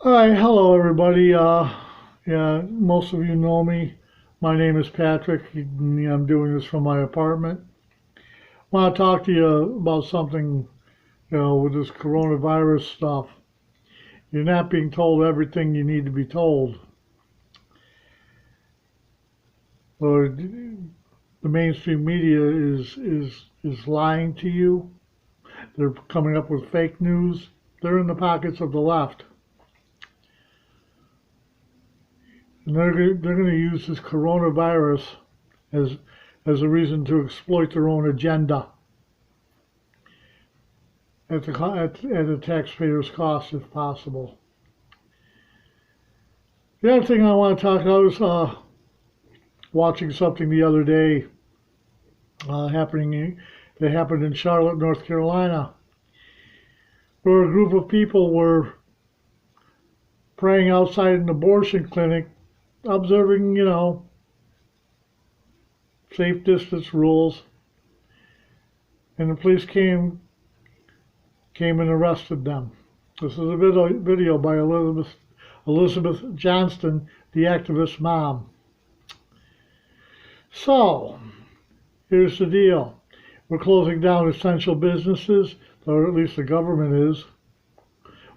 Hi, hello everybody. Yeah, most of you know me. My name is Patrick. I'm doing this from my apartment. I want to talk to you about something, with this coronavirus stuff. You're not being told everything you need to be told, or the mainstream media is lying to you. They're coming up with fake news. They're in the pockets of the left, and they're going to use this coronavirus as as a reason to exploit their own agenda at the taxpayer's cost if possible. The other thing I want to talk about, I was watching something the other day happening that happened in Charlotte, North Carolina, where a group of people were praying outside an abortion clinic, observing, safe distance rules, and the police came and arrested them. This is a video by Elizabeth Johnston, the activist mom. So, here's the deal. We're closing down essential businesses, or at least the government is,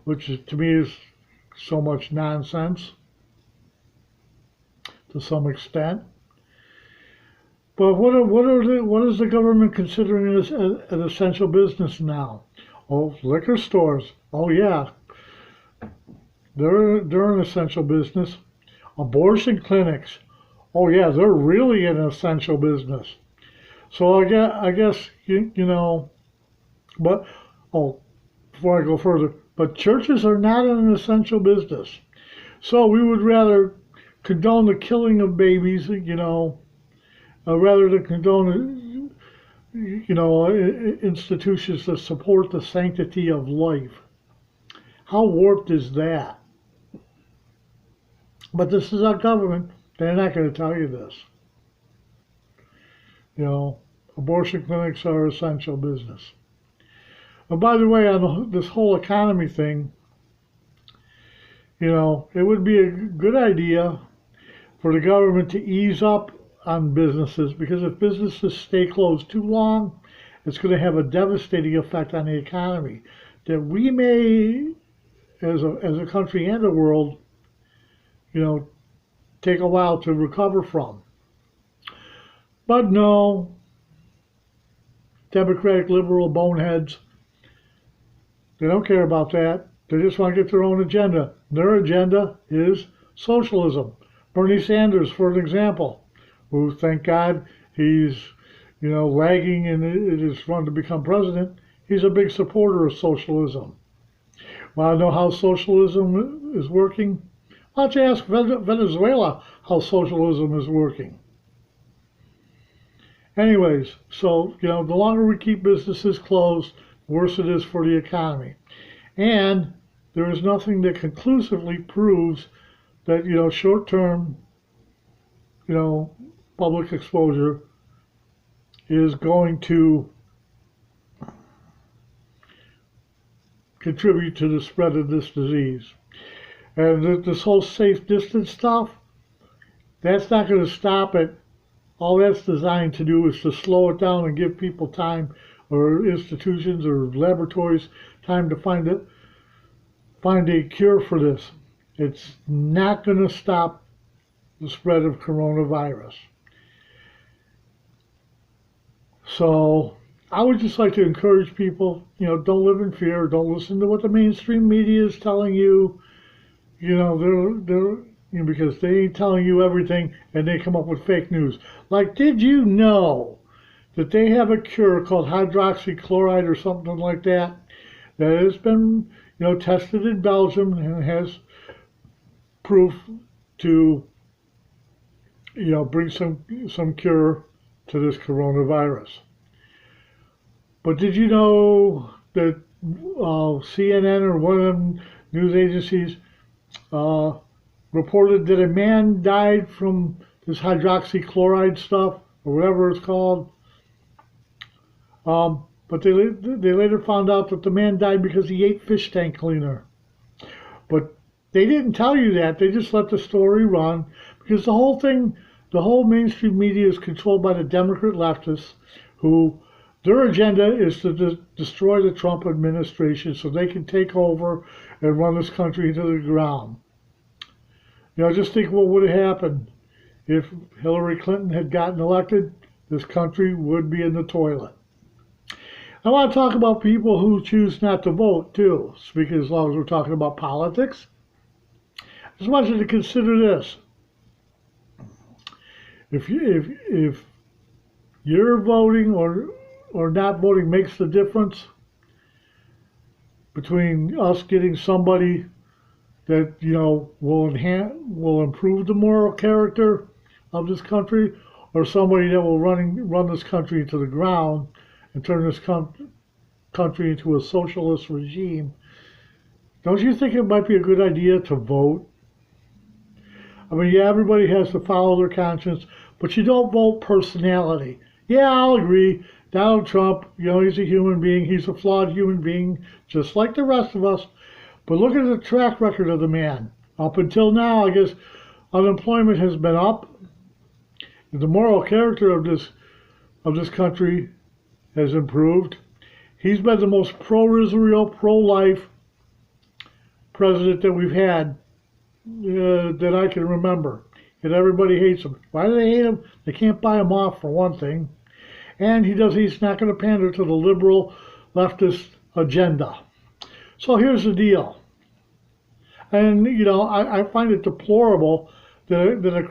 which to me is so much nonsense to some extent. But what is the government considering as an essential business now? Oh, liquor stores. Oh yeah, they're an essential business. Abortion clinics. Oh yeah, they're really an essential business. So I guess but oh, before I go further, but churches are not an essential business. So we would rather condone the killing of babies, rather than condone, institutions that support the sanctity of life. How warped is that? But this is our government. They're not going to tell you this. You know, abortion clinics are essential business. And by the way, on this whole economy thing, it would be a good idea for the government to ease up on businesses because if businesses stay closed too long, it's going to have a devastating effect on the economy that we may, as a country and a world, you know, take a while to recover from. But no, Democratic liberal boneheads, they don't care about that. They just want to get their own agenda. Their agenda is socialism. Bernie Sanders, for an example, who, thank God, he's, lagging in his run to become president. He's a big supporter of socialism. Want to know how socialism is working? Why don't you ask Venezuela how socialism is working? Anyways, so, the longer we keep businesses closed, the worse it is for the economy. And there is nothing that conclusively proves that, short-term, public exposure is going to contribute to the spread of this disease. And this whole safe distance stuff, that's not going to stop it. All that's designed to do is to slow it down and give people time, or institutions or laboratories time to find a cure for this. It's not going to stop the spread of coronavirus. So I would just like to encourage people, don't live in fear. Don't listen to what the mainstream media is telling you. They're because they ain't telling you everything and they come up with fake news. Like, did you know that they have a cure called hydroxychloroquine or something like that that has been, tested in Belgium and has proof to, bring some cure to this coronavirus. But did you know that CNN or one of them news agencies uh, reported that a man died from this hydroxychloroquine stuff or whatever it's called? But they later found out that the man died because he ate fish tank cleaner. But They didn't tell you that. They just let the story run because the whole thing, the whole mainstream media is controlled by the Democrat leftists who their agenda is to destroy the Trump administration so they can take over and run this country into the ground. Just think what would have happened if Hillary Clinton had gotten elected. This country would be in the toilet. I want to talk about people who choose not to vote, too, speaking as long as we're talking about politics. I just want you to consider this. If your voting or not voting makes the difference between us getting somebody that will improve the moral character of this country, or somebody that will run this country into the ground and turn this country into a socialist regime, don't you think it might be a good idea to vote? I mean, yeah, everybody has to follow their conscience, but you don't vote personality. Yeah, I'll agree. Donald Trump, he's a human being. He's a flawed human being, just like the rest of us. But look at the track record of the man. Up until now, I guess unemployment has been up. The moral character of this country has improved. He's been the most pro-Israel, pro-life president that we've had that I can remember. And everybody hates him. Why do they hate him? They can't buy him off, for one thing. And he's not going to pander to the liberal leftist agenda. So here's the deal. And, I find it deplorable that a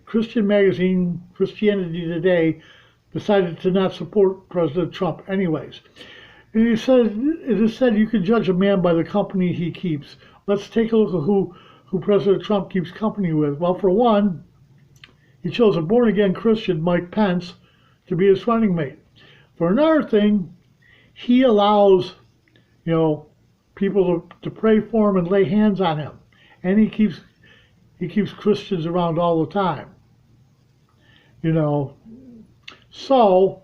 Christian magazine, Christianity Today, decided to not support President Trump anyways. And it is said you can judge a man by the company he keeps. Let's take a look at who President Trump keeps company with. Well, for one, he chose a born-again Christian, Mike Pence, to be his running mate. For another thing, he allows, people to pray for him and lay hands on him. And he keeps Christians around all the time. So,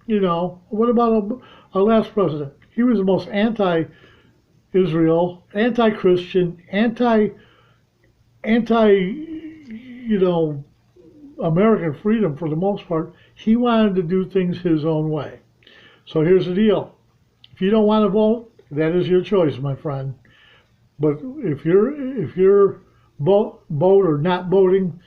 what about our last president? He was the most anti-Israel, anti-Christian, American freedom for the most part. He wanted to do things his own way. So here's the deal. If you don't want to vote, that is your choice, my friend. But if you're vote or not voting,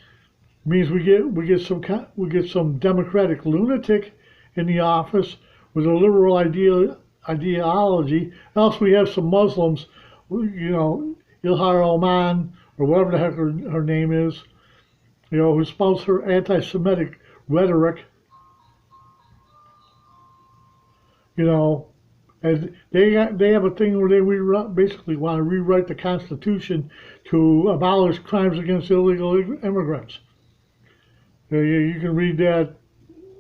means we get some Democratic lunatic in the office with a liberal ideology. Else we have some Muslims, Ilhan Omar or whatever the heck her name is, who spouts her anti-Semitic rhetoric. And they have a thing where they basically want to rewrite the Constitution to abolish crimes against illegal immigrants. You can read that.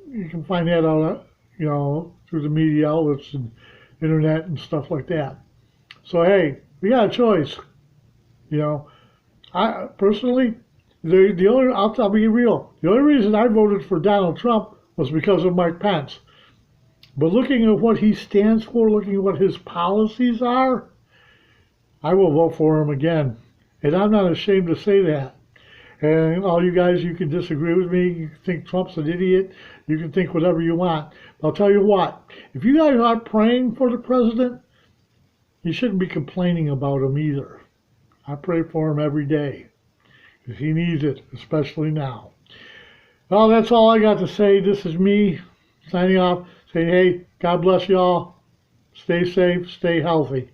You can find that out, through the media outlets and internet and stuff like that. So hey, we got a choice. I personally, I'll be real. The only reason I voted for Donald Trump was because of Mike Pence. But looking at what he stands for, looking at what his policies are, I will vote for him again. And I'm not ashamed to say that. And all you guys, you can disagree with me. You can think Trump's an idiot. You can think whatever you want. I'll tell you what. If you guys aren't praying for the president, you shouldn't be complaining about him either. I pray for him every day. Because he needs it, especially now. Well, that's all I got to say. This is me signing off. Saying, hey, God bless y'all. Stay safe. Stay healthy.